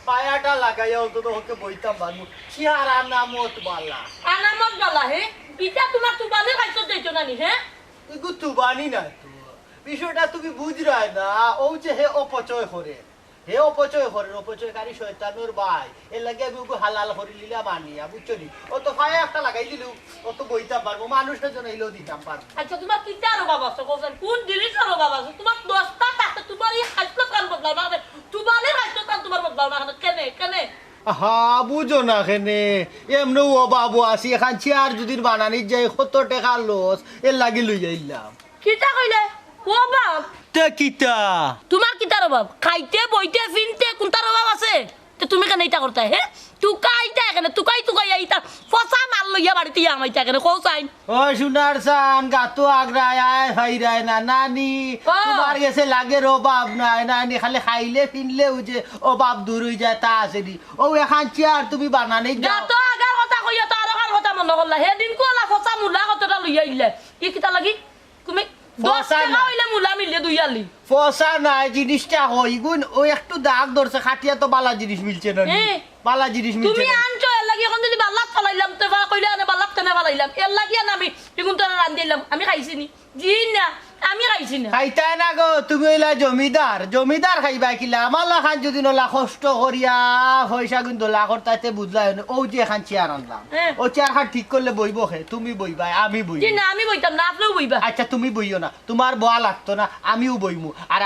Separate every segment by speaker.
Speaker 1: পায়াটা লাগাইয়া অন্তত ওকে বইতাম বানু চিয়ার আনামত বালা
Speaker 2: হে ইটা তোমার তুবানে খাইছো দেইছো নানি হে
Speaker 1: তুই তুবানি না তো বিষয়টা তুমি বুঝরাই না ও যে হে অপচয় করে অপচয়কারী শয়তানুর ভাই এর লাগে আমি ওকে হালাল করে লিলা মানিয়া বুঝছো নি ও তো পায়া একটা লাগাই দিলু ও তো বইতাম পারবো মানুষের জন্য এলেও দিতাম পারবো।
Speaker 2: আচ্ছা তোমার কিটা আরো বাবা আছে কোন জিনিস আরো বাবা আছে তোমার 10টা টাকা তোমার এই খাইছো কান বদলাও না তুবানে খাইছো কান তোমার বদলাও না কেনে
Speaker 1: হা বুঝো না কেনে এমনি ও বাবু আসি এখান চেয়ার যদি বানানি যাই কত টাকা লস এর লাগি লই যাইলাম
Speaker 2: কিটা কইলে ও বাপ
Speaker 1: তে কিটা
Speaker 2: তোমার কিটার অভাব খাইতে বইতে ফিনতে কোনটার অভাব আছে তো তুমি কেন এটা করতে হে তুকাইটা কেন তুকাই আইতা ফসা মাল লইয়া বাড়িতে আমাইতা কেন কৌসাইন
Speaker 1: ও সোনার সান গাতো আগ্রায় আয় ফাইরায় না নানি তোমার গেছে লাগে অভাব নাই নানি খালি খাইলে ফিনলে যে অভাব দূর হয়ে যায় তা আছে দি ও এখান চেয়ার তুমি বানানি
Speaker 2: গাতো আগার কথা কইয়া তো আর কথা মনে করলা হেদিন কোলা ফসা মুলা কতটা লইয়া আইলে কি কিটা লাগি তুমি
Speaker 1: ফসা নাই জিনিসটা হয় গুণ ও একটু দাগ ধরছে খাটিয়া তো বালা জিনিস মিলছে না বালা জিনিস মিলছে
Speaker 2: তুমি আনছো এর লাগি এখন যদি বাল্লাত ফলাইলাম তো কইলে আনে বাল্লাত কেন ফলাইলাম এর লাগি না আমি বেগুন তো রান্ধিলাম আমি খাইছি নি জি না আমি খাইছি না
Speaker 1: খাইতাই না গো তুমি হইলা জমিদার খাইবা কিলা আমার লাখান যদি নলা কষ্ট করিয়া পয়সা কিন্তু লাখর তাইতে বুঝলাই ও যে এখান চেয়ার আনলাম ও চেয়ার খান ঠিক করলে বইব হে তুমি বইবা আমি বইব
Speaker 2: না আমি বইতাম না আপনিও বইবা
Speaker 1: আচ্ছা তুমি বইও না তোমার বয়া লাগতো না আমিও বইমু আর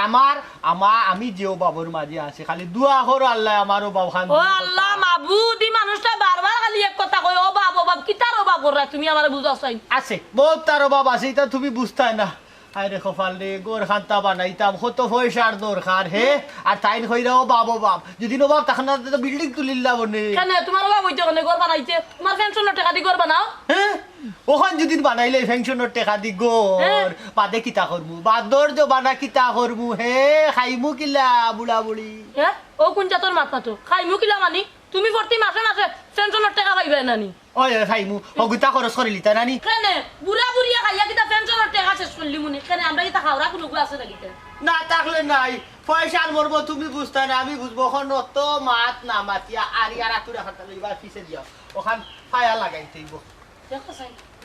Speaker 1: আমি যেও বাবুর মাঝে আছে খালি দুয়া করো আল্লাহ আমারও বাবু খান
Speaker 2: ও আল্লাহ মাবুদি মানুষটা বারবার খালি এক কথা কই ও বাব কিতার ও বাবুর তুমি আমারে বুঝাছাই
Speaker 1: আছে বহুত তার বাব আছে এটা তুমি বুঝতাই না আরে কপাল রে গোর খান্তা বানাইতাম কত পয়সার দরকার হে আর তাইন কইরাও বাপ যদি নো বাপ তখন তো বিল্ডিং তুলিল্লা বনে
Speaker 2: কেন তোমার বাপ হইতো কেন ঘর বানাইছে তোমার পেনশনের টাকা দি ঘর বানাও
Speaker 1: হ্যাঁ ওখান যদি বানাইলে পেনশনের টাকা দি ঘর বাদে কিতা করমু বাদর যে বানা কিতা করমু হে খাইমু কিলা বুড়া বুড়ি
Speaker 2: হ্যাঁ ও কোনটা তোর মাথা তো খাইমু কিলা মানি তুমি প্রতি মাসে পেনশনের টাকা পাইবে নানি
Speaker 1: ওই খাইমু হগুতা খরচ করিলি তা নানি
Speaker 2: কেন বুড়া বুড়িয়া খাইয়া কিতা পেনশনের টাকা শেষ করলি মুনি কেন আমরা কিতা খাওয়া কোনো আছে নাকি
Speaker 1: না থাকলে নাই পয়সার মরবো তুমি বুঝতে না আমি বুঝবো ওখান অত মাত না মাতিয়া আরিয়ার আতুরা খাতা লইবা ফিসে দিও ওখান ফায়া লাগাই থইব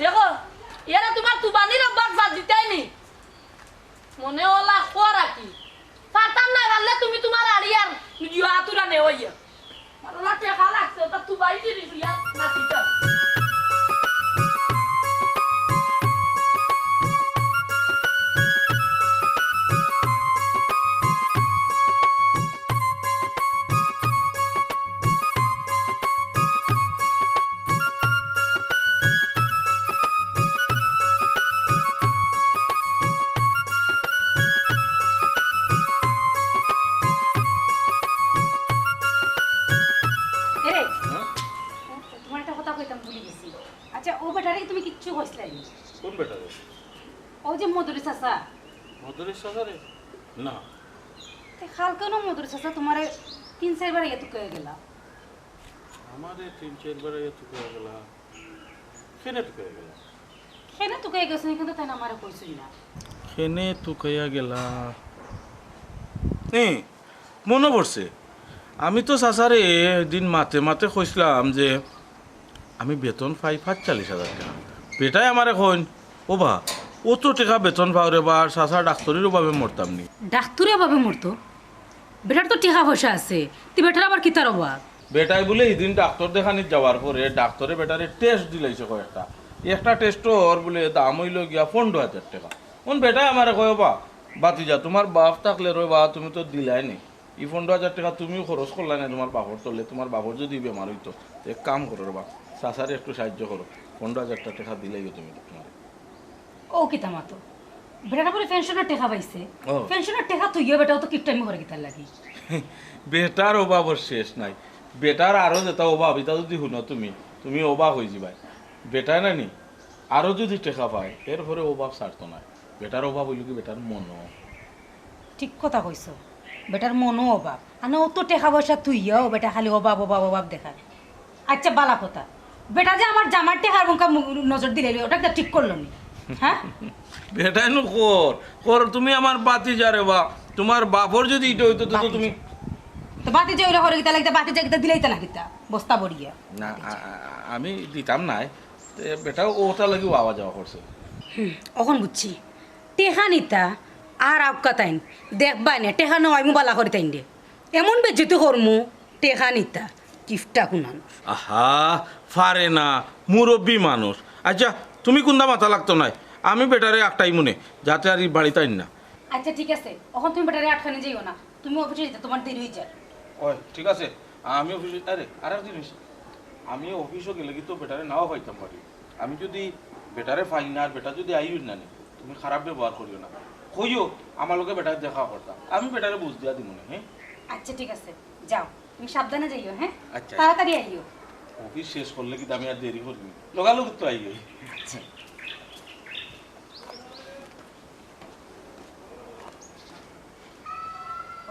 Speaker 2: দেখো এরা তোমার তুবানির অভ্যাস বাদ দিতাই নি মনে ওলা খোরা কি পাতাম না পারলে তুমি তোমার আরিয়ার নিজে আতুরা নে হইয়া আর ওলা টাকা লাগছে ওটা তুবাই দিলি ইয়া নাতিটা
Speaker 3: কোন বেটা রে
Speaker 4: ও যে মোদরিস চাচা
Speaker 3: রে না
Speaker 4: তে কালকে না মোদরিস চাচা তোমারে 3-4 বার এত কয়ে গেলা
Speaker 3: আমারে 3-4 বার এত কয়ে গেলা কেনে তো কয়ে
Speaker 4: গেছে কিন্তু তাই না আমারে কইছই না
Speaker 3: কেনে তো কইয়া গেলা মনে পড়ছে আমি তো চাচারে দিন মাতে কইছিলাম যে আমি বেতন পাই 45,000 টাকা বেটাই আমারে কইন ও বা ও তো টেকা বেতন পাওরে বা চাচা ডাক্তারেরও ভাবে মরতাম নি।
Speaker 4: ডাক্তারে ভাবে মরতো বেটার তো টিকা পয়সা আছে তুই বেটার আবার কিতার অভাব
Speaker 3: বেটাই বলে এদিন ডাক্তার দেখানি যাওয়ার পরে ডাক্তারে বেটারে টেস্ট দিলাইছে কয়েকটা একটা টেস্টর বলে দাম হইল গিয়া 15,000 টাকা। কোন বেটাই আমার কয় বা বাতি যা তোমার বাপ থাকলে রয় বা তুমি তো দিলাই নি এই 15,000 টাকা তুমিও খরচ করলাই না তোমার বাপর চললে তোমার বাপর যদি বেমার হইতো এক কাম করো রে বা চাচারে একটু সাহায্য করো 15,000 টাকা দিলাই তুমি তোমার।
Speaker 4: ও কিতা মাতো বেটাটা পরে পেনশনের টাকা পাইছে
Speaker 3: ও।
Speaker 4: পেনশনের টাকা তুইও বেটাও তো কিপটামি করে কিতার লাগি
Speaker 3: বেটার অভাবর শেষ নাই বেটার আরো যেটা অভাব এটা যদি শুনো তুমি অবাক হয়ে যাবাই বেটায় না নি আরো যদি টেকা পায় এরপরে অভাব ছাড়তো না। বেটার অভাব হইল কি বেটার মন
Speaker 4: ঠিক কথা কইছো বেটার মনও অভাব আনা অত টাকা পয়সা তুইও বেটা খালি অভাব অভাব অভাব দেখায়। আচ্ছা বালা কথা বেটা যে আমার জামার টেকার মুখা নজর দিলে ওটা একটা ঠিক করলো নি হ্যাঁ
Speaker 3: বেটাই নো কর তুমি আমার বাতি যারে বা তোমার বাপর যদি এটা হইতো তো তুমি
Speaker 4: তো বাতি যে ওইটা করে গিতা লাগতে বাতি যে গিতা দিলেই তো না গিতা বস্তা বড়িয়া
Speaker 3: না আমি দিতাম নাই বেটাও ওটা লাগি আওয়া যাওয়া করছে।
Speaker 4: এখন বুঝছি টেকা নিতা আর আবকা তাইন দেখবাই না টেকা নয় মু বালা করে তাইন দে এমন বেজ্জতি করমু টেকা নিতা কিফটা কুনান
Speaker 3: আহা পারে না মুরব্বী মানুষ। আচ্ছা তুমি কোনটা মাথা লাগতো নাই আমি বেটারে একটাই মনে যাতে আর এই বাড়িতে আইন না।
Speaker 4: আচ্ছা ঠিক আছে এখন তুমি বেটারে আটখানে যাইও না তুমি অফিসে যেতে তোমার দেরি হয়ে যায়।
Speaker 3: ওই ঠিক আছে আমি অফিসে আরে আর এক জিনিস আমি অফিসও গেলে কিন্তু বেটারে নাও পাইতাম পারি আমি যদি বেটারে পাই না আর বেটা যদি আইও না তুমি খারাপ ব্যবহার করিও না কইও আমার লোকে বেটার দেখা করতাম আমি বেটারে বুঝ দিয়া দিব না। হ্যাঁ
Speaker 4: আচ্ছা ঠিক আছে যাও তুমি সাবধানে যাইও হ্যাঁ
Speaker 3: আচ্ছা।
Speaker 4: তাড়াতাড়ি আইও।
Speaker 3: অফিস শেষ করলে কিন্তু আমি আর দেরি করবি লোকালোক তো আইও।
Speaker 4: আচ্ছা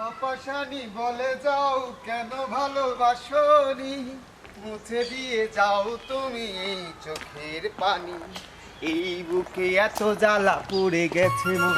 Speaker 5: অপাশানি বলে যাও কেন ভালোবাসনি মুছে দিয়ে যাও তুমি এই চোখের পানি এই বুকে এত জ্বালা পড়ে গেছে মন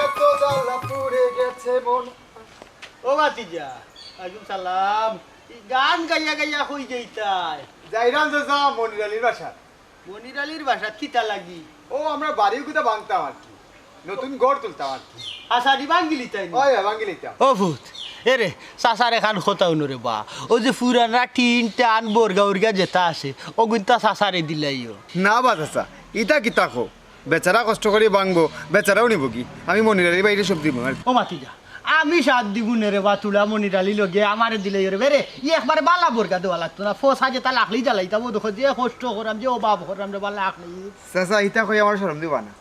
Speaker 5: এত জ্বালা পড়ে গেছে মন
Speaker 1: ও বাতিজা আলাইকুম সালাম গান গাইয়া গাইয়া হই যাইতাই
Speaker 5: যাইরাম যে যা মনির আলীর বাসা
Speaker 1: মনির আলীর বাসা কিতা লাগি
Speaker 5: ও আমরা বাড়ির কোথা ভাঙতাম আর কি নতুন ঘর তুলতাম আর কি
Speaker 1: আসারি বাঙ্গিলি তাই
Speaker 5: ওই ভাঙি লিতাম
Speaker 1: ও ভূত এরে চাচার এখান খোতা উনরে বা ও যে পুরানা টিন টান বর্গা উর্গা যেটা আছে ও গুনতা চাচারে দিলাইও
Speaker 5: না বাচ্চা ইটা কি তাকো বেচারা কষ্ট করে ভাঙবো বেচারাও নিব কি আমি মনির আলীর বাইরে সব দিব আর
Speaker 1: ও মাতিজা আমি সাত দিগুনে রে বা তুলা মনির আলী লগে আমারে দিলে রে বেরে ই একবারে বালা বর্গা দেওয়া লাগতো না ফোসা যে তা লাখলি জ্বালাইতাম ও দেখো যে কষ্ট করাম যে ও বাপ করাম রে বালা লাখলি
Speaker 5: চাচা ইটা কই আমার শরম দিবা না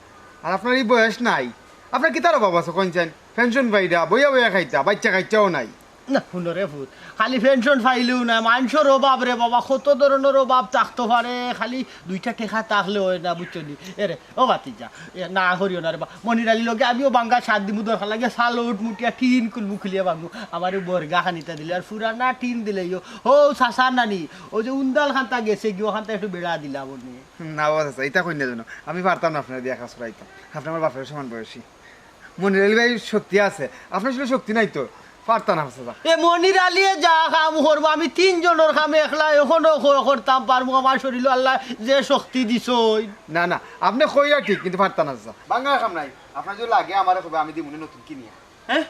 Speaker 5: আর আপনার এই বয়স নাই আপনার কি তার অভাব আছে কইছেন পেনশন পাইরা বইয়া বইয়া খাইতা বাচ্চা কাচ্চাও নাই
Speaker 1: না শুনরে ভূত খালি পেনশন ফাইলেও না মানুষের অভাব রে বাবা কত ধরনের অভাব থাকতে পারে খালি দুইটা টেকা থাকলে হয় না বুঝছো নি এরে ও বাতিজা না করিও না রে বা মনির আলী লগে আমিও বাঙ্গা সাত দিমু দরকার লাগে সালোট মুটিয়া টিন কুলমু খুলিয়া বাঙ্গু আমার বর্গা খানিটা দিলে আর পুরানা টিন দিলে ও চাচা নানি ও যে উন্দাল খান্তা গেছে গিয়ে খান্তা একটু বেড়া দিলাম উনি
Speaker 5: না চাচা ইটা কই না জানো আমি পারতাম না আপনার দিয়া কাজ করাইতাম আপনি আমার বাপের সমান বয়সী মনির আলী ভাই শক্তি আছে আপনার আসলে শক্তি নাই তো পারতাম না চাচা
Speaker 1: এ মনির আলী যা কাম করবো আমি তিনজনের কাম একলা এখনো করতাম পারবো আমার শরীর আল্লাহ যে শক্তি দিছ
Speaker 5: না না আপনি কইরা ঠিক কিন্তু পারতাম না চাচা বাংলা কাম নাই আপনার যদি লাগে আমার কবে আমি দিমুনে নতুন কিনিয়া
Speaker 1: হ্যাঁ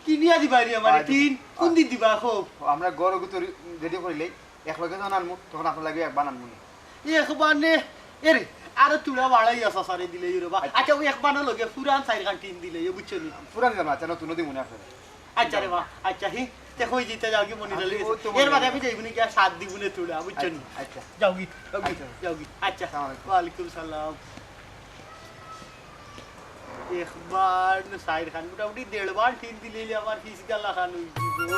Speaker 1: কিনিয়া দিবা রে আমার তিন কোন দিন দিবা খুব
Speaker 5: আমরা গড় গুতো রেডি করিলেই এক লগে যখন আনমু তখন আপনার লাগে একবার আনমু
Speaker 1: একবার নে এরে আর তুলা বাড়াই আসা সারে দিলে রে বা আচ্ছা ওই একবার লগে পুরান সাইড খান টিন দিলে বুঝছো নি
Speaker 5: পুরান জানা আছে নতুন দিমুনে আপনার
Speaker 1: আচ্ছা রে বা আচ্ছা হি তে কই দিতে যাও কি মনির আলী এর বাদে আমি যাইবনি কি সাত দিবনে তুলা বুঝছো নি
Speaker 5: আচ্ছা
Speaker 1: যাও কি আচ্ছা ওয়ালাইকুম সালাম একবার সাইড খান মোটামুটি 1.5 বার টিন দিলে আমার ফিস গালা খান হই দিব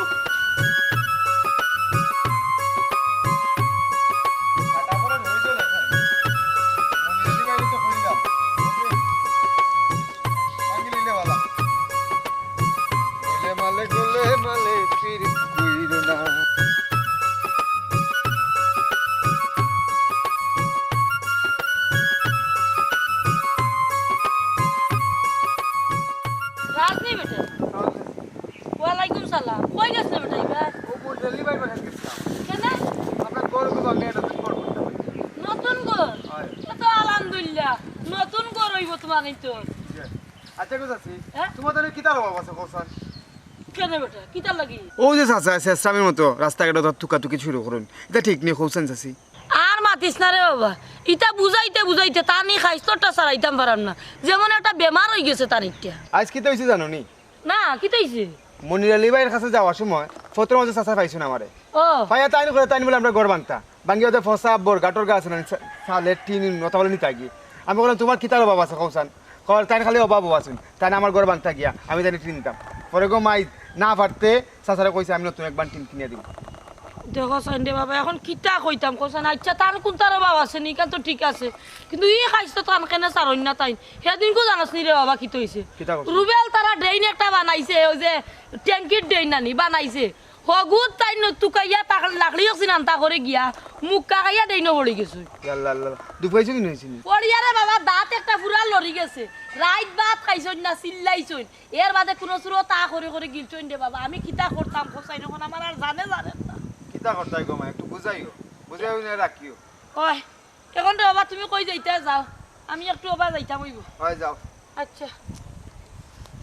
Speaker 2: জানি তো
Speaker 5: আচ্ছা গো চাচি
Speaker 2: হ্যাঁ?
Speaker 5: তোমার তাহলে কিতার অভাব আছে কোসান
Speaker 2: কেন বেটা কিতার লাগি
Speaker 5: ও যে চাচা আছে স্বামীর মতো রাস্তাঘাটে তুকাতুকি শুরু করুন এটা ঠিক নেই কোসান চাচি
Speaker 2: আর মাতিস না রে বাবা ইটা বুঝাইতে বুঝাইতে তা নি খাইস্তরটা সারাইতাম পারাম না যেমন একটা বেমার হয়ে গেছে তার ইটা
Speaker 5: আজ কি তো হয়েছে জানো নি
Speaker 2: না কি তাইছে
Speaker 5: মনির আলী ভাইয়ের কাছে যাওয়ার সময় ফতর মাঝে চাচা পাইছো না আমারে
Speaker 2: ও
Speaker 5: ভাইয়া তাই করে তাই বলে আমরা গড় বাংতা বাঙ্গি ওদের ফসা বর গাটর গাছ না সালে টিন নতা বলে নিতে গিয়ে আমি বললাম তোমার কিতার অভাব আছে কৌসান কল তাই খালি অভাব আছেন তাই আমার গড় বাংতা গিয়া আমি তাই টিন নিতাম পরে গো মাই না পারতে চাচারা কইছে আমি নতুন একবার টিন কিনে দিব
Speaker 2: দেখো সাইন্ডে বাবা এখন কিতা কইতাম কোসান আচ্ছা তার কোন তার বাবা আছে নি কান তো ঠিক আছে কিন্তু ই খাইছ তো তান কেনে সারন না তাই সেদিন কো জানাস নি রে বাবা কি তইছে
Speaker 5: কিতা কইছে?
Speaker 2: রুবেল তারা ড্রেন একটা বানাইছে ওই যে ট্যাঙ্কির ড্রেন নানি বানাইছে হগুত তাই ন তুকাইয়া তাক লাকড়ি অক্সিন আনতা করে গিয়া মুখ কাকাইয়া ড্রেন পড়ে গেছে
Speaker 5: আল্লাহ আল্লাহ দুপাইছো কি হইছে
Speaker 2: পড়িয়ারে বাবা দাঁত একটা পুরা লড়ি গেছে রাইত ভাত খাইছন না চিল্লাইছন এর বাদে কোনো সুরো তা করে করে গিলছন দে বাবা আমি কিতা করতাম কোসাই যখন আমার আর জানে না
Speaker 5: কিতা করতাই গো মা একটু বুঝাইও বুঝাইও না রাখিও
Speaker 2: ওই এখন তো বাবা তুমি কই যাইতে যাও আমি একটু বাবা যাইতাম হইব
Speaker 5: হয় যাও
Speaker 2: আচ্ছা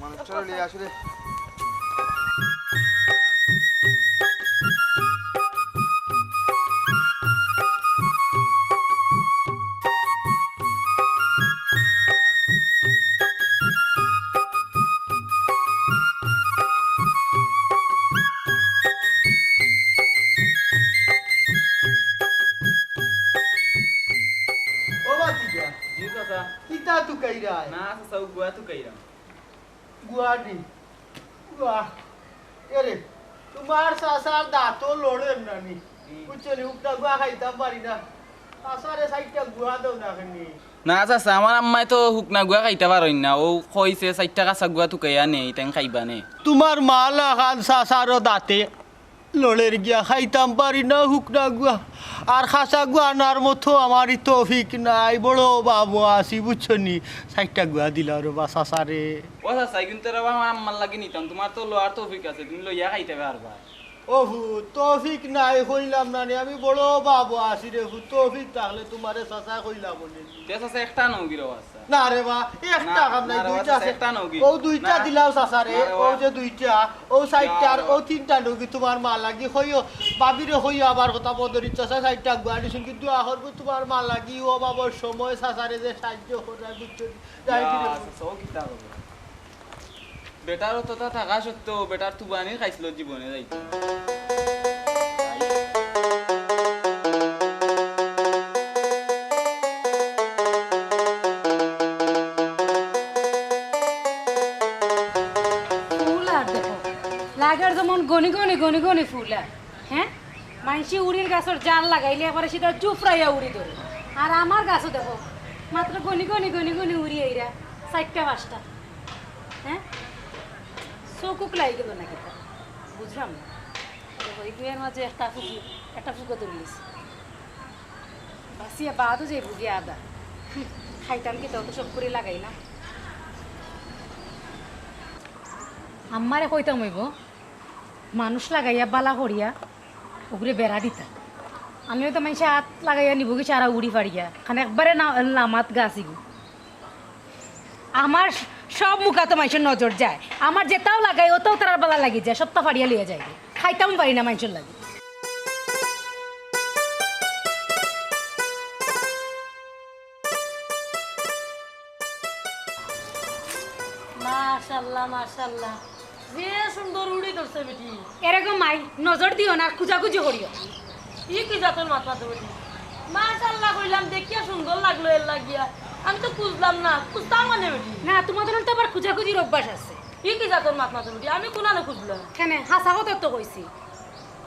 Speaker 5: মানুষটার লিয়ে আসলে
Speaker 1: ও বাতিজা
Speaker 6: জি চাচা
Speaker 1: কিতা তু কইরা
Speaker 6: না চাচা গুয়া তো কইরা
Speaker 1: গুয়াডি গুয়া এরে তোমার সাসার দাঁতও লড়েন না নি বুঝছনি উপটা গুয়া খাইতাম পারি না সাসারে সাইডটা গুয়া দাও না কেনি
Speaker 6: না চাচা আমার আম্মাই তো হুকনা গুয়া খাইতে পারেন না ও কইছে 4 টাকা গুয়া তো কইয়া নেই তাই খাইবা নে
Speaker 1: তোমার মালা খান সাসারও দাঁতে লড়ের গিয়া খাইতাম পারি না হুকনা গুয়া আর খাসা গুয়া আনার মতো আমারই তৌফিক নাই বড় বাবু আসি বুঝছনি সাইডটা গুয়া দিলা রে বা সাসারে
Speaker 6: ও চাচা কিন্তু রে আমার আম্মার লাগি নিতাম তোমার তো লোয়ার তৌফিক আছে তুমি লইয়া খাইতে পারবা
Speaker 1: ওহু তৌফিক নাই কইলাম না নি আমি বড় বাবু আসি রে হু তৌফিক থাকলে তোমারে সাসা কইলাম বলে
Speaker 6: তে চাচা একটা নগির আছে
Speaker 1: না রে বা একটা কাম নাই
Speaker 6: না রে বা,
Speaker 1: দুইটা আছে
Speaker 6: একটা নৌকি।
Speaker 1: ও দুইটা
Speaker 6: না।
Speaker 1: দিলাও সাসারে
Speaker 6: না রে
Speaker 1: ও
Speaker 6: বা।
Speaker 1: যে দুইটা ও সাইডটা আর ও তিনটা নৌকি তোমার মা লাগি হইও বাবিরে হইও আবার কথা বদরি চাষা সাইডটা গুয়াডিছুন কিন্তু আহর তোমার মা লাগি ও বাবার সময় সাসারে যে সাহায্য করে বুঝছো যাই ফিরে
Speaker 6: চাচা ও কিতা হবে বেটারও তো তা থাকা সত্ত্বেও বেটার তুবানি খাইছিল জীবনে যাইতো
Speaker 4: ফুল আর দেখো লাগার যেমন গনি গনি গনি গনি ফুল আর হ্যাঁ মানসি উড়ির গাছের জাল লাগাইলে এবারে সেটা চুফরাইয়া উড়ি ধরে আর আমার গাছও দেখো মাত্র গনি গনি গনি গনি উড়ি এইরা 4টা 5টা হ্যাঁ চকুক লাগি গেল নাকি তা বুঝলাম না দেখো এই দুয়ের মাঝে একটা ফুকো ধরিয়েছি বাসিয়া বাদও যে বুঝিয়া আদা খাইতাম কি তো সব করে লাগাই না আমারে কইতাম হইব মানুষ লাগাইয়া বালা করিয়া ওগুলো বেড়া দিতা আমিও তো মানুষে হাত লাগাইয়া নিব কি সারা উড়ি ফাড়িয়া খানে একবারে নামাত গাছিগু আমার সব মুখা তো মানুষের নজর যায় আমার যেটাও লাগাই ওটাও তার বালা লাগি যায় সবটা ফাড়িয়া লিয়ে যায় খাইতাম পারি না মানুষের লাগে
Speaker 2: মাশাআল্লাহ মাশাআল্লাহ যে সুন্দর উড়ি ধরছে বেটি
Speaker 4: এরকম মাই নজর দিও না খুঁজাখুঁজি করিও
Speaker 2: ই কি জাতের মাথা তো বেটি মাশাআল্লাহ কইলাম দেখিয়া সুন্দর লাগলো এর লাগিয়া আমি তো বুঝলাম না বুঝতাম মানে বেটি
Speaker 4: না তোমাদের তো আবার খুঁজাখুঁজির অভ্যাস আছে
Speaker 2: ই কি জাতের মাথা তো বেটি আমি কোনানে খুঁজলাম
Speaker 4: কেন হাসা কথা তো কইছি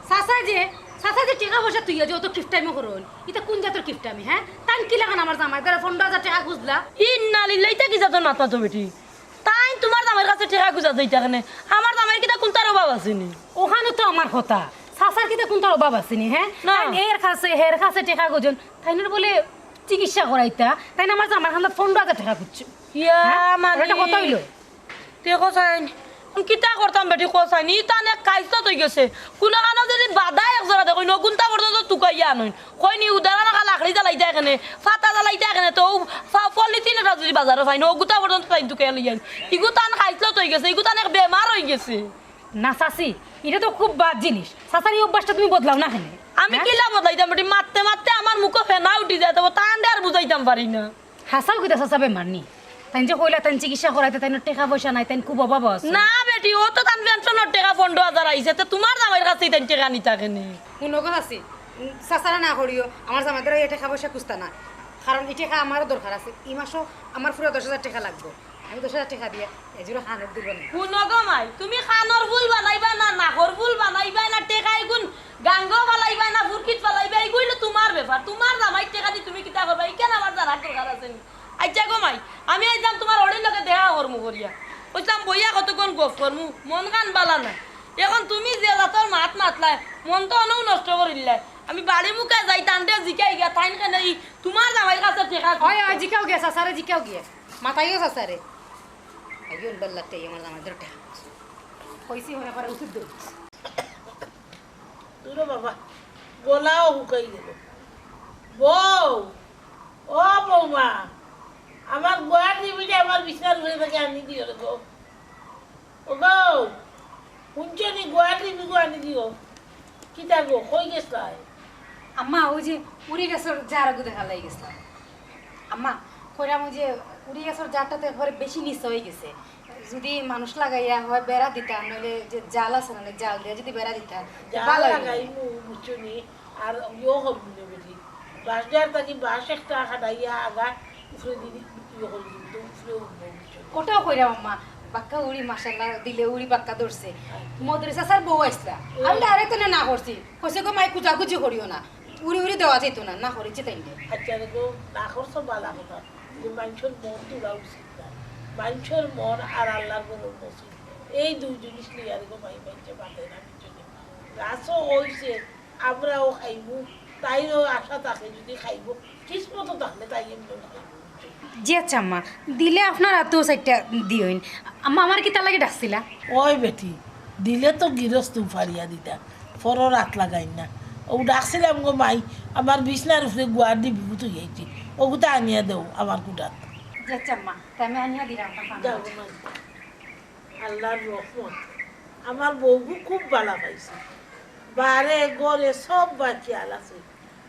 Speaker 4: চাচা যে টাকা পয়সা তুই যে অত কিফটাইমো করুন এটা কোন জাতের কিফটামি হ্যাঁ তাই কি লাগান আমার জামাই দ্বারা 15,000 টাকা খুঁজলা
Speaker 2: ইন্না লিল্লাহি তা কি জাতের মাথা তো বেটি তাই তোমার দামের কাছে ঠেকা গুজা দিই তাখানে আমার দামের কিটা কোন তার অভাব আসেনি
Speaker 4: ওখানে তো আমার কথা চাচার কিটা কোন তার অভাব আসেনি হ্যাঁ
Speaker 2: না।
Speaker 4: তাই হের কাছে টাকা গুজন তাই না বলে চিকিৎসা করাইতা তাই না আমার জামার খান্দার 15,000 টাকা খুঁজছো
Speaker 2: ইয়া
Speaker 4: হ্যাঁ?
Speaker 2: মানে
Speaker 4: ওটা কথা হইলো
Speaker 2: দেখো চাই কিতা করতাম বেটি কোসাইনি তানে কাইছ তো গেছে কোন কানো যদি বাধা এক জোড়া দেখো নগুনটা পর্যন্ত তুকাইয়া আনই কইনি উদারা না লাকড়ি জ্বালাই দেয় এখানে ফাতা জ্বালাই দেয় এখানে তো পলিথিনটা যদি বাজারে পাই নগুতা পর্যন্ত তাই তুকাইয়া লই যাই ইগু তান খাইছ তো গেছে ইগু তান এক বেমার হয়ে গেছে
Speaker 4: না চাচি এটা তো খুব বাদ জিনিস চাচার এই অভ্যাসটা তুমি বদলাও না কেন
Speaker 2: আমি কিলা বদলাইতাম বেটি মারতে মারতে আমার মুখে ফেনা উঠি যায় তো তান্ডে আর বুঝাইতাম পারি না
Speaker 4: হাসাও কিতা চাচা বেমার নি তাই যে কইলা তাই চিকিৎসা করাইতে তাই টাকা পয়সা নাই তাই খুব অভাব আছে
Speaker 2: না বেটি ও তো তান পেনশনের টাকা 15,000 আইছে তো তোমার জামাইয়ের কাছে তাই টাকা নিতা কেনে
Speaker 4: উনগত আছি চাচারা না করিও আমার জামাইদের এই টাকা পয়সা খুঁজতা না কারণ এই টাকা আমারও দরকার আছে এই মাসও আমার পুরো 10,000 টাকা লাগবে আমি 10,000 টাকা দিয়ে এজুরা খানের দিব না
Speaker 2: শুনগো মাই তুমি খানর ফুল বানাইবা না নাকর ফুল বানাইবা না টেকাই গুণ গাঙ্গ বানাইবা না ফুরকিত বানাইবা এইগুলো তোমার ব্যাপার তোমার জামাই টাকা দি তুমি কিতা করবা এই কেন আমার জানার দরকার আছে নি আচ্ছা গো মাই আমি আইতাম তোমার অড়ির লগে দেখা করমু করিয়া কইতাম বইয়া কতক্ষণ গপ করমু মন কান বালা না এখন তুমি যে জাতর মাত মাতলাই মন তো অনও নষ্ট করিলাই আমি বাড়ি মুখে যাই টানতে জিকাই গিয়া তাইন কেন তোমার জামাইয়ের কাছে টাকা
Speaker 4: হয় হয় জিকাও গিয়া চাচারে জিকাও গিয়া মাথায়ও চাচারে আইয়ন বললাতে আমার জামাইদের টাকা কইছি হলে পরে ওষুধ দেব
Speaker 7: দুটো বাবা গলাও হুকাই গেল বউ ও বৌমা আমার গোয়ার দিবিটা আমার বিছানার ঘরে থেকে আনি দিও রে গো ও গো শুনছো নি গোয়ার দিবি গো আনি দিও কিতা গো কই গেছলাই
Speaker 4: আম্মা ওই যে উড়ি গেছর জারগু দেখা লাগি গেছে আম্মা কইরাম ওই যে উড়ি গেছর জারটাতে ঘরে বেশি নিচে হয়ে গেছে যদি মানুষ লাগাইয়া হয় বেড়া দিতা নইলে যে জাল আছে না জাল দিয়ে যদি বেড়া দিতা ভালো
Speaker 7: লাগাই মু বুঝছো নি আর ইও হবি নে বেটি বাস দেয়ার তাকি বাস একটা খাটাইয়া আগা উফরে দিদি ইয়ে হল কিন্তু উফরে উঠবো বুঝছো
Speaker 4: ওটাও কইরাম আম্মা বাক্কা উড়ি মাশাআল্লাহ দিলে উড়ি বাক্কা ধরছে মদরি চাচার বউ আসলা আমি ডাইরেক্ট না করছি কইছে গো মাই কুজাকুজি করিও না উড়ি উড়ি দেওয়া যেত না না করিছে তাই
Speaker 7: আচ্ছা রে গো না করছো বালা কথা যে মানুষের মন তোলা উচিত না মানুষের মন আর আল্লাহর গরুর নসিব এই দুই জিনিস নিয়ে আর গো মাই বাইচে বাঁধে না বিচনে গাছও হইছে আমরাও খাইবো তাইরও আশা থাকে যদি খাইবো কিসমত থাকলে তাই এমনি খাইবো
Speaker 4: জি আচ্ছা আম্মা দিলে আপনার তো সাইডটা দিওইন আম্মা আমার কি তা লাগে ডাকছিলা
Speaker 7: ওই বেটি দিলে তো গৃহস্থ ফারিয়া দিতা ফরো রাত লাগাই না ও ডাকছিলাম গো মাই আমার বিছনার উপরে গুয়ার দিবি তো গেছি ওগুতা আনিয়া দেও আমার কুটাত
Speaker 4: জি আচ্ছা আম্মা তাই আমি আনিয়া দিলাম
Speaker 7: যাও গো মাই আল্লাহর রহমত আমার বউকে খুব ভালো পাইছে বারে গড়ে সব বাচ্চাল আছে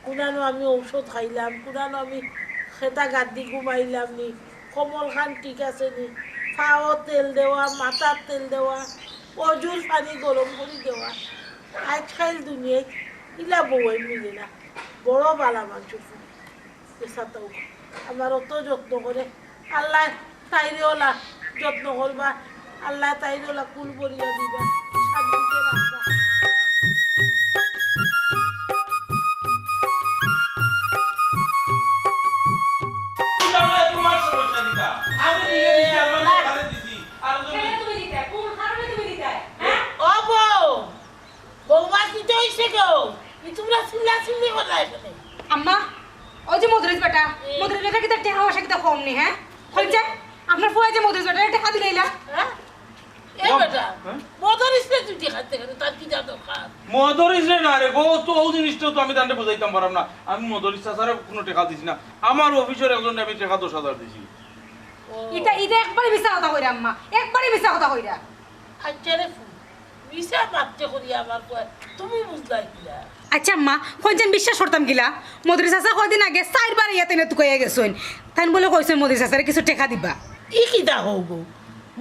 Speaker 7: কোনানো আমি ঔষধ খাইলাম কোনানো আমি খেতা গাদ্দি ঘুমাইলাম নি কমল খান ঠিক আছে নি পাও তেল দেওয়া মাথার তেল দেওয়া অজুর পানি গরম করে দেওয়া আজকাল দুনিয়ায় ইলা বউই মিলে না বড় বালা মানুষ পেশাটাও আমার অত যত্ন করে আল্লাহ তাইরেওলা যত্ন করবা আল্লাহ তাইরেওলা কুল বরিয়া দিবা শান্তিতে রাখবা
Speaker 4: আম্মা ওই যে মদরিস বেটা কি তার টাকা পয়সা কি তা কম নি হ্যাঁ হইছে আপনার ফুয়া যে মদরিস বেটা টাকা দিলাইলা
Speaker 3: মদরিস রে না রে গো তো ওই জিনিসটা তো আমি তান্ডে বুঝাইতাম পারলাম না আমি মদরিস চাচারে কোনো টাকা দিছি না আমার অফিসের একজন আমি টাকা 10,000 দিছি
Speaker 4: এটা একবারে মিছা কথা কইরা আম্মা একবারে মিছা কথা কইরা
Speaker 7: আচ্ছা রে মিশা মারতে করি আমার কয় তুমি বুঝলাই কিলা
Speaker 4: আচ্ছা আম্মা কইছেন বিশ্বাস করতাম কিলা মদরিস চাচা কয়দিন আগে 4 বার ইয়াতে নে তুকাইয়া গেছন তাই বলে কইছেন মদরিস চাচারে কিছু টাকা দিবা
Speaker 7: ই কিটা হবো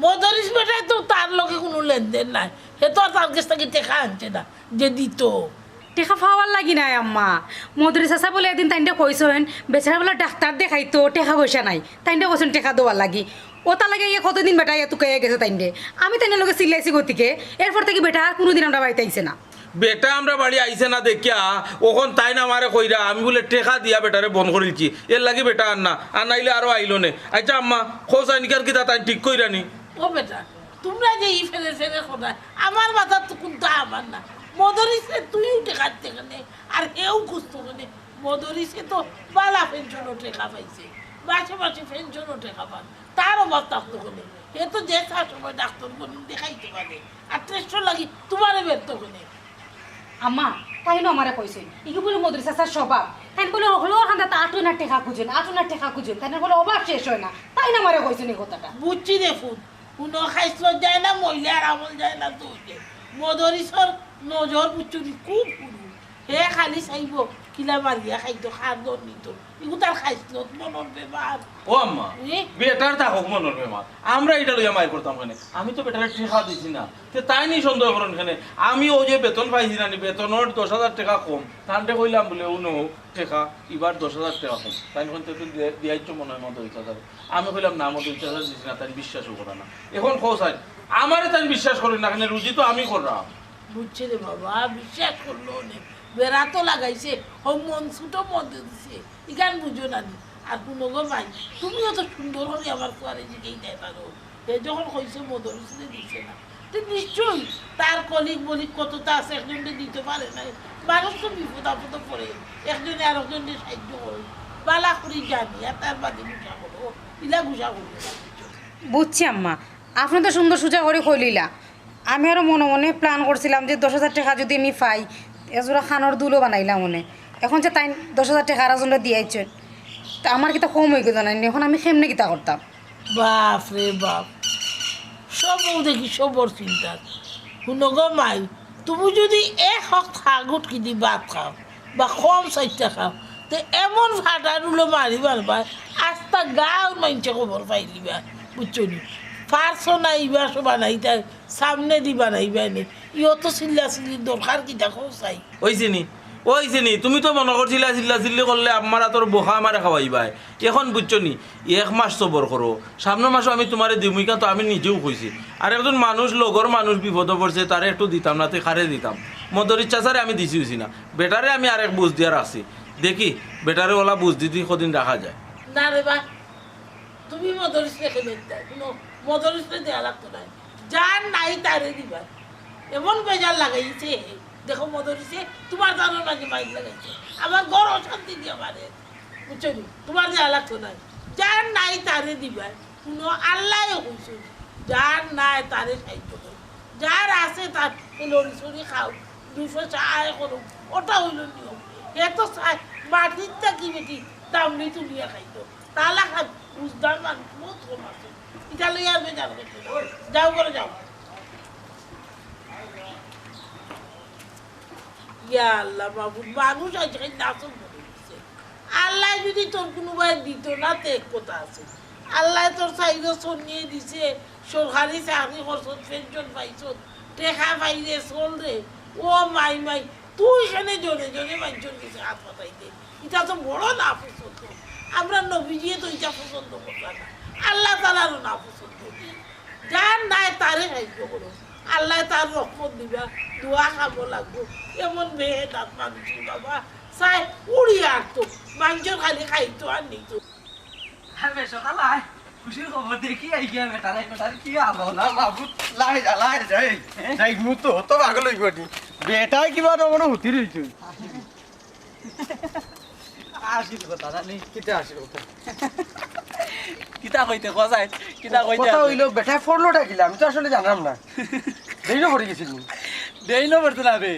Speaker 7: মদরিস বেটায় তো তার লগে কোনো লেনদেন নাই সে তো তার কাছ থেকে টেকা আনছে না যে দিত
Speaker 4: টেকা পাওয়ার লাগি নাই আম্মা মদরিস চাচা বলে এদিন তাইনটা কইছেন বেচারা বলে ডাক্তার দেখাইতো টেকা পয়সা নাই তাইনটা কইছেন টেকা দেওয়ার লাগি ও তা লাগে ইয়ে কতদিন বেটা ইয়া তুকাইয়া গেছে তাইনটে আমি তাইনের লগে চিল্লাইছি গতিকে এরপর থেকে বেটা আর কোনোদিন আমরা বাড়িতে আইছে না
Speaker 3: বেটা আমরা বাড়ি আইছে না দেখিয়া ওখন তাই না আমারে কইরা আমি বলে টেকা দিয়া বেটারে বন করিলছি এর লাগি বেটা আর নাইলে আরো আইলো নে আচ্ছা আম্মা খোঁজ আইনিকার কিতা তাই ঠিক কইরানি
Speaker 7: ও বেটা তোমরা যে ই ফেলে ফেলে খোদায় আমার মাথা তো কোনটা আমার না মদরিসে তুইও টেকার টেকা নে আর এও খুঁজতো কেনে মদরিসে তো বালা পেনশনও টেকা পাইছে মাসে মাসে পেনশনও টেকা পান, তার অভাব থাকতো কোনে। এ তো যে তার সময় ডাক্তার কোন দেখাইতে পারে, আর টেস্ট লাগি তোমারে ব্যর্থ কোনে।
Speaker 4: আম্মা তাই না আমারে কইছেন ইকে বলে মদরি চাচার স্বভাব, তাই বলে হলো হান্দা তা আটুনা টেকা খুঁজেন, আটুনা টেকা খুঁজেন, তাই না বলে অভাব শেষ হয় না, তাই না আমারে কইছেন এই কথাটা।
Speaker 7: বুঝছি দেখুন, কোনো খাইছিল যায় না, মহিলার আমল যায় না, তো মদরিসর নজর বুঝছি খুব পুরু। হে খালি চাইব কিলা মারিয়া খাইতো, খার দর নিত, এগুলো তার খাইছিল মনের বেমার।
Speaker 3: ও আম্মা বেটার থাকুক মনের বেমার, আমরা এটা লইয়া মাই করতাম কেন? আমি তো বেটারে টেকা দিছি না, তাই নি সন্দেহ করেন কেন? আমি ও যে বেতন পাইছি না, বেতনের 10,000 টাকা কম, তাহলে কইলাম বলে ও নো টেকা এবার 10,000 টাকা কম, তাই তো দিয়াইছ মনে হয় মতো ইচ্ছা। আমি কইলাম না মতো ইচ্ছা দিছি না, তাই বিশ্বাসও করে না। এখন খোঁজ আমারে তাই বিশ্বাস করি না, কেন রুজি তো আমি করলাম।
Speaker 7: বুঝছে রে বাবা, বিশ্বাস করলো অনেক, বেড়া তো লাগাইছে, হোম মন ছুটো মধ্যে দিছে, ইখান বুঝো না নি। আর কোনো গো ভাই তুমিও তো সুন্দর করে আমার কুয়ারে জিগেই দেয় পারো, এ যখন কইছে মদরিসে দিছে না, তো নিশ্চয়ই তার কলিগ বলিগ কতটা আছে, একজনকে দিতে পারে না। মানুষ তো বিপদ আপদ পড়ে, একজনে আর একজনকে সাহায্য করে, বালা করি জানি, আর তার বাদে গুছা করো, ইলা গুছা করবে।
Speaker 4: বুঝছি আম্মা, আপনি তো সুন্দর সুজা করে কইলিলা। আমি আরো মনে মনে প্ল্যান করছিলাম যে 10,000 টাকা যদি আমি পাই এজোড়া খানোর দুলো বানাইলাম মনে। এখন যে তাই 10,000 টাকা আর জন্য দিয়েছেন, তা আমার কিতা কম হয়ে গেল না, এখন আমি কেমনে কিতা করতাম?
Speaker 7: বাপ রে বাপ, সব দেখি সবর চিন্তা। শুনো গো মাই, তুমি যদি এক হক থাগুট কিনি ভাত খাও বা কম চাইটা খাও, তো এমন ফাটারুলো মারি মারবা আস্তা গাঁর মানুষে খবর পাইলিবা, বুঝছো নি? ফার্সও নাইবা সবা নাই, তাই সামনে দিবা নাইবা নে, ইয়তো চিল্লা চিল্লির দরকার কি দেখো চাই।
Speaker 3: ওইছে নি তুমি তো মনে করছিলা চিল্লা চিল্লি করলে আমার তোর বোকা আমারে খাওয়াইবাই। এখন বুঝছো নি 1 মাস সবর করো, সামনের মাসও আমি তোমারে দিমুইকা, তো আমি নিজেও কইছি। আর একজন মানুষ লগর মানুষ বিপদে পড়ছে, তারে একটু দিতাম না, তুই খারে দিতাম। মদরির চাচারে আমি দিছি না, বেটারে আমি আরেক বুঝ দিয়ে রাখছি, দেখি বেটারে ওলা বুঝ দিতে কদিন রাখা যায়।
Speaker 7: না রে বা, তুমি মদরিস রেখে দিতে, কোনো মদরিস দেওয়া লাগতো না, যার নাই তারে দিবা। এমন বেজার লাগাইছে দেখো মদরিসে, তোমার জানো নাকি মাইক লাগাইছে, আমার ঘর অশান্তি দিয়ে মারে, বুঝছো নি? তোমার দেওয়া লাগতো না, যার নাই তারে দিবা। কোনো আল্লাহ কইছে যার নাই তারে সাহায্য করো, যার আছে তার লড়ি সড়ি খাও, 2 পয়সা আয় করো, ওটা হইল নিয়ম। এত মাটির থাকি বেটি দামড়ি তুলিয়া খাইতো, তাহলে খাই বুঝদার মানুষ বহুত কম আছে, এটা লইয়া বেজার করতে যাও করে যাও। ইয়া আল্লাহ বাবু, মানুষ আজকে নাচন করে দিচ্ছে। আল্লাহ যদি তোর কোনো ভাই দিত না, তো এক কথা আছে, আল্লাহ তোর চাইলে নিয়ে দিছে, সরকারি চাকরি করছ, পেনশন পাইছ, টেকা পাইলে চল রে। ও মাই মাই, তুই এখানে জনে জনে মানুষের কাছে হাত পাতাইতে, এটা তো বড় না পছন্দ। আমরা নবীজিয়ে তো এটা পছন্দ করতাম না, আল্লাহ তালারও না পছন্দ। যার নাই তারে সাহায্য করো, আল্লাহ তার রহমত দিবা, দোয়া খাবো লাগবো। এমন মেয়ে দাঁত মানুষের বাবা চাই উড়িয়ে আসতো, মানুষের খালি খাইতো আর নিত।
Speaker 5: খুশির খবর দেখি আই গিয়া বেটারে, বেটার কি আলো না বাবু, লাই যাই যাই মুতো তো আগল হইব নি, বেটাই কিবা মনে হতি রইছে। আসিল কথা জানি কিটা আসিল কথা,
Speaker 6: কিতা কইতে কজাই, কিতা কইতে
Speaker 5: কথা হইলো বেটাই ফরলো ডাকিলা, আমি তো আসলে জানাম না, দেইনো পড়ে গেছিল।
Speaker 6: দেইনো পড়তে না রে,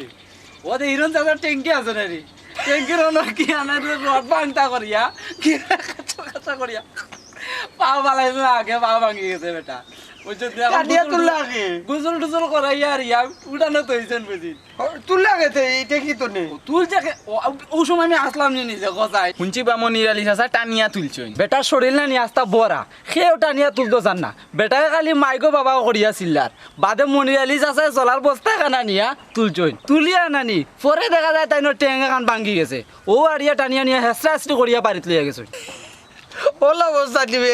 Speaker 6: ও দে হিরন চাচার ট্যাঙ্কি আছে না রে, ট্যাঙ্কির কি আনা রড ভাঙতা করিয়া, কি কাঁচা করিয়া পাও বালাইছে না, আগে পাও ভাঙি গেছে বেটা। গুজল টুজল করাইয়া আর ইয়া উঠানো তো হইছেন বুঝি,
Speaker 5: তুললা গেছে এইটা কি তো নেই
Speaker 6: তুলছে। ও সময় আমি আসলাম যে নিজে কথায় শুনছি বা মনির আলী চাচা টানিয়া তুলছই, বেটার শরীর না নিয়ে আসতা বড়া, সেও টানিয়া তুলতো চান না, বেটাকে খালি মাইকো বাবাও করিয়া চিল্লার, বাদে মনির আলী চাচাই চলার বস্তা খানা নিয়া তুলছই, তুলিয়া নানি পরে দেখা যায় তাই টেঙ্গা খান ভাঙ্গি গেছে, ও আড়িয়া টানিয়া নিয়ে হেসরা হেসরি করিয়া বাড়িতে লইয়া গেছে।
Speaker 5: ওলা অবস্থা দিবে,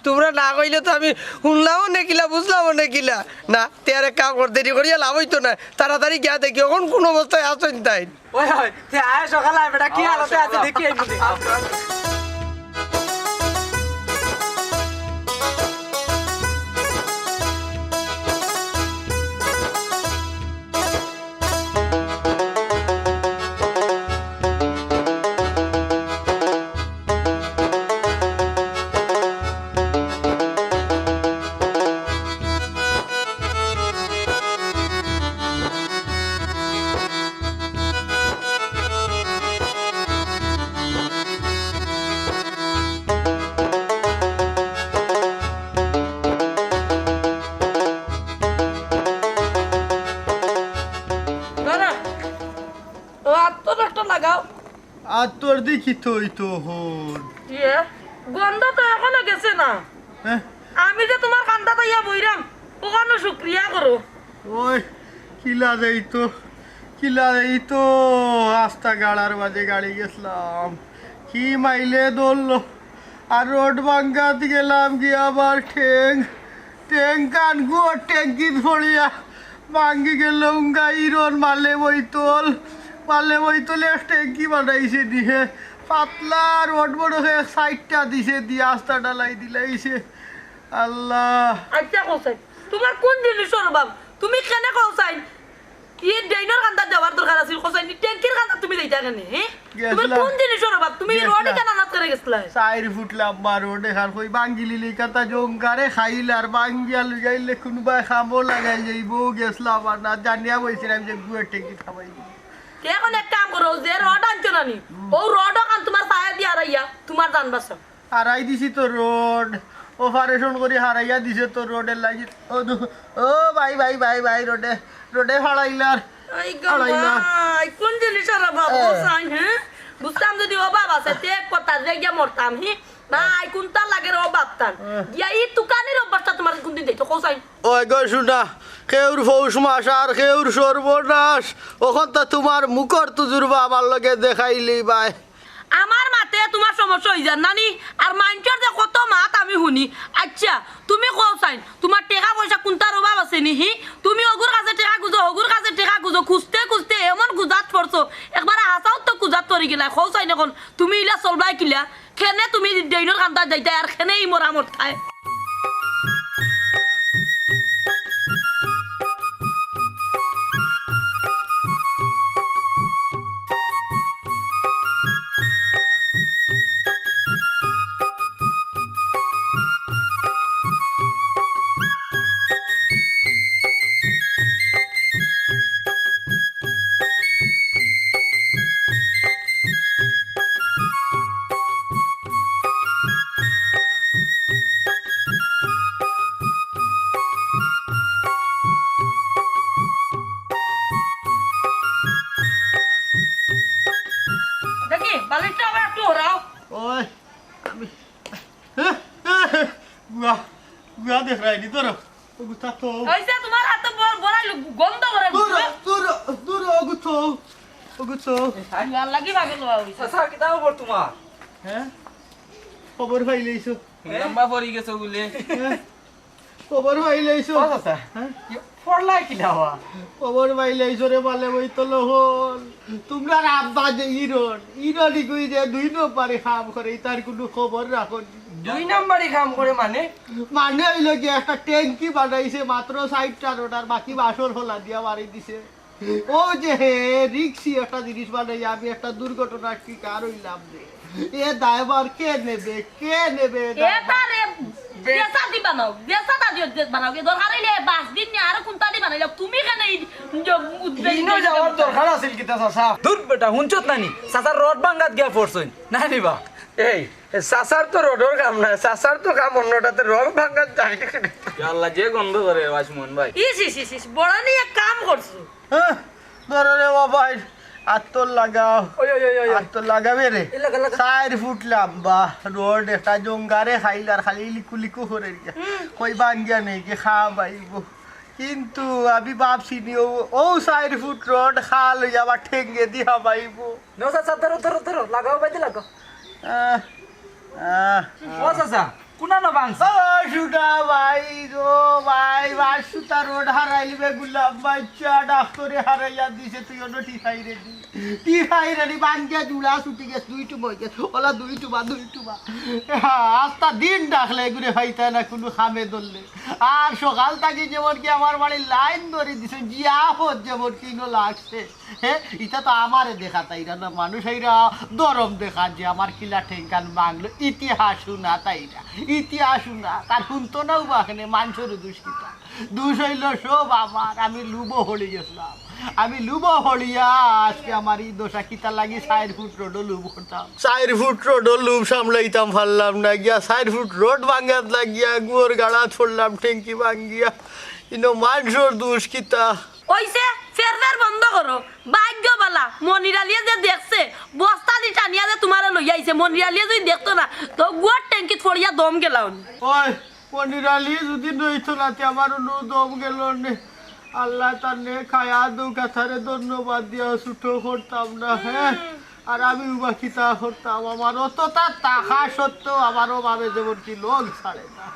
Speaker 5: তোমরা না কইলে তো আমি শুনলামও নেকিলা বুঝলামও নেকিলা না, তেয়ারে কাম করতে দেরি করিয়া লাভ হইতো না, তাড়াতাড়ি গিয়া দেখি এখন কোন অবস্থায় আসেন তাই।
Speaker 6: ওই হয় আয় সকালে বেটা কি হালতে আছে দেখি।
Speaker 1: আর তোর দেখি তোই তো হন
Speaker 2: ইয়ে গন্ধ তো এখনো গেছে না আমি যে তোমার কান্দা তো ইয়া বইরাম ওখানে শুক্রিয়া করো
Speaker 1: ওই কিলা এই তো রাস্তা গাড়ার মাঝে গাড়ি গেছিলাম কি মাইলে দৌড়লো আর রোড ভাঙ্গাত গেলাম গিয়ে আবার ঠেং কান গুয়ার ট্যাঙ্কি ধরিয়া ভাঙ্গি গেল গাইরন মালে বইতলে ট্যাঙ্কি বানাইছে দিয়ে পাতলা রোড বড় হয়ে সাইডটা দিছে দিয়ে আস্তা ডালাই দিলাইছে আল্লাহ
Speaker 2: আচ্ছা কোসাই তোমার কোন জিনিসের অভাব তুমি কেন কোসাই ই ডাইনোর কান্দা দেওয়ার দরকার আছিল কোসাই নি ট্যাঙ্কির কান্দা তুমি দেইতা কেন হ্যাঁ তোমার কোন জিনিসের অভাব তুমি রোডে কেন নাত করে গেছলা
Speaker 1: 4 ফুট লম্বা রোডে খান কই বাঙ্গিলি লিকাতা জঙ্গারে খাইলার বাঙ্গিয়া লইলে কোনবা খামো লাগাই যাইবো গেছলাম আর না জানিয়া বইছিলাম যে গুয়ে ট্যাঙ্কি খাবাই
Speaker 2: এখন এক কাম করো যে রড আনছো না নি ও রড কান তোমার পায়ে দিয়া রাইয়া তোমার জান বাঁচো
Speaker 1: হারাই দিছি তো রোড অপারেশন করে হারাইয়া দিছে তো রোডের লাগি ও ভাই রোডে হারাইলার
Speaker 2: কোন জিনিসের অভাব কোসাই হ্যাঁ বুঝতাম যদি অভাব আছে তে কথা রেগিয়া মরতাম হি ভাই কোনটা লাগে অভাব তান গিয়া ই দোকানের অবস্থা তোমার কোন দিন দেইতো কোসাই
Speaker 1: ওই গো শুনা কেউর পৌষ মাস আর কেউর সর্বনাশ ওখান তো তোমার মুখর তুজুরবা আমার লগে দেখাইলি ভাই
Speaker 2: আমার মাতে তোমার সমস্যা হই যান নানি আর মাইন্ডের যে কত মাত আমি শুনি আচ্ছা তুমি কোসাই তোমার টাকা পয়সা কোনটার অভাব আছে নি হি তুমি অগুর কাছে টাকা গুজো অগুর কাছে টাকা গুজো খুঁজতে এমন গুজাত পড়ছো একবার হাসাও তো গুজাত পড়ি গেলা কোসাই এখন তুমি ইলা চলবাই কিলা খেনে তুমি ডেইনোর কান্দা যাইতা আর খেনে ই মরামত খায়
Speaker 1: দেখ রাইনি তোর ওগুতা তো
Speaker 2: ওইসা তোমার হাতে বড়াই গন্ধ করে
Speaker 1: তোর ওগুতো
Speaker 2: আর লাগি ভাগে লওয়া হইছে
Speaker 6: চাচা কিতা খবর তোমার
Speaker 1: হ্যাঁ খবর পাইলেইছো
Speaker 6: লম্বা পড়ি গেছো বলে
Speaker 1: খবর পাইলেইছো
Speaker 6: চাচা পড়লাই কিলা হওয়া
Speaker 1: খবর পাইলেইছো রে বলে ওই তো হল তোমরা আব্বা যে ইরনি কই যে 2 নম্বরে কাম করে তার কোনো খবর রাখো
Speaker 6: 2 নম্বরে কাম করে মানে
Speaker 1: হইল কি একটা ট্যাঙ্কি বানাইছে মাত্র 60টা রোড আর বাকি বাসর হলা দিয়া মারি দিছে ও যে রিক্সি একটা জিনিস বানাই আমি একটা দুর্ঘটনার শিকার হইলাম রে এ দায়ভার কে নেবে
Speaker 2: এটা রে দেশা দি বানাও দেশাটা দিও বানাও কে দরকার হইলে 5 দিন আর কোনটা দি বানাইলা তুমি কেন
Speaker 6: দিনও যাওয়ার দরকার আছিল কিতা চাচা দূর বেটা হুনচত নানি চাচার রড ভাঙাত গিয়া পড়ছই না নিবা
Speaker 5: এই চাচার তো রোডর কাম না চাচার তো কাম অন্যটাতে রড ভাঙাত যায়
Speaker 6: আল্লাহ যে গন্ধ করে ওয়াসমন ভাই
Speaker 2: ইস বড় নিয়ে কাম করছো
Speaker 1: হ্যাঁ ধরো রে বাবা আত্তর লাগাও আত্তর লাগাবে রে 4 ফুট লম্বা রোড একটা জঙ্গারে খাইলার খালি লিকু করে কই বাঙ্গিয়া নেই কি খাওয়া পাইব কিন্তু আমি ভাবছি ও 4 ফুট রোড খাল হয়ে আবার ঠেঙ্গে দিয়া পাইব
Speaker 6: নো চাচা ধরো লাগাও বাইতে লাগাও ও চাচা কোনা না বাংস
Speaker 1: সুটা ভাই সুতা রোড হারাইলিবে গুলাম বাচ্চা ডাক্তারে হারাইয়া দিছে তুই অন্য টিফাই রেডি বাঙ্গিয়া জুড়া ছুটি গেছ 2 টুবা গেছ ওলা 2 টুবা আস্তা দিন ডাকলে ঘুরে ভাইতা না কোনো খামে ধরলে আর সকাল থাকি যেমন কি আমার বাড়ির লাইন ধরে দিছে জিয়াফত যেমন কিনো লাগছে হ্যাঁ এটা তো আমারে দেখা তাইরা না মানুষ আইরা দরম দেখা যে আমার কিলা ঠেঙ্কান বাংলো ইতিহাস শুনা তাইরা ইতিহাস শুনা তার শুনতো না বাখানে মানুষের দুষ্কিতা দুষ হইল সব আমার আমি লুবো হলি গেছিলাম আমি লুবো হলিয়া আজকে আমার এই দোষা কিতা লাগি 4 ফুট রোডও লুব করতাম 4 ফুট রোডও লুব সামলাইতাম পারলাম না গিয়া 4 ফুট রোড ভাঙ্গাত লাগিয়া গুয়োর গাড়া ছড়লাম ঠেঙ্কি ভাঙ্গিয়া ইনো মানুষের দুষ্কিতা
Speaker 2: ওইসে ফের বন্ধ করো ভাগ্য বালা মনিরালিয়ে যে দেখছে বস্তা দি টানিয়া যে তোমারে লই আইছে মনিরালিয়ে যদি দেখতো না তো গুয়ার ট্যাঙ্কিত ফড়িয়া দম গেলাও
Speaker 1: ওই পনিরালি যদি নইতো না তে আমার নো দম গেল নে আল্লাহ তার নে খায়া দু কথারে ধন্যবাদ দিয়া ছুটো করতাম না হ্যাঁ আর আমি বাকিটা করতাম আমার অতটা টাকা সত্ত্বেও আমারও ভাবে যেমন কি লোক ছাড়ে না